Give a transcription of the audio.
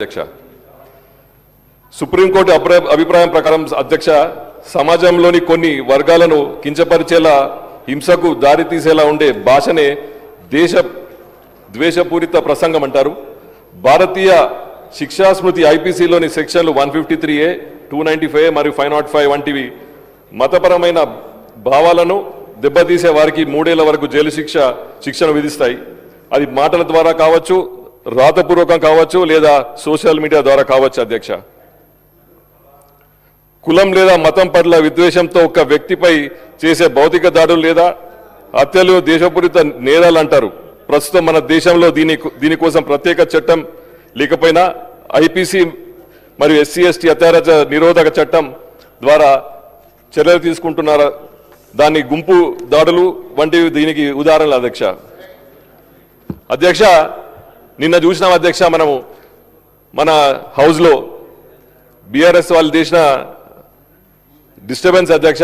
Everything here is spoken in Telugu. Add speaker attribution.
Speaker 1: అధ్యక్ష సుప్రీంకోర్టు అభిప్రాయం ప్రకారం అధ్యక్ష సమాజంలోని కొన్ని వర్గాలను కించపరిచేలా హింసకు దారితీసేలా ఉండే భాషనే దేశ ద్వేషపూరిత ప్రసంగం అంటారు. భారతీయ శిక్షా స్మృతి ఐపీసీలోని సెక్షన్లు 153A, 295 మరియు 505 వంటివి మతపరమైన భావాలను దెబ్బతీసే వారికి 3 ఏళ్ల వరకు జైలు శిక్షను విధిస్తాయి. అది మాటల ద్వారా కావచ్చు, రాతపూర్వకం కావచ్చు, లేదా సోషల్ మీడియా ద్వారా కావచ్చు. అధ్యక్ష, కులం లేదా మతం పట్ల విద్వేషంతో ఒక వ్యక్తిపై చేసే భౌతిక దాడులు లేదా హత్యలు దేశపూరిత నేరాలు అంటారు. ప్రస్తుతం మన దేశంలో దీనికోసం ప్రత్యేక చట్టం లేకపోయినా ఐపీసీ మరియు SC/ST అత్యాచార నిరోధక చట్టం ద్వారా చర్యలు తీసుకుంటున్నారు. దాని గుంపు దాడులు వంటివి దీనికి ఉదాహరణలు. అధ్యక్ష, నిన్న చూసినాం అధ్యక్ష, మనము మన హౌస్లో బీఆర్ఎస్ వాళ్ళు చేసిన డిస్టర్బెన్స్ అధ్యక్ష.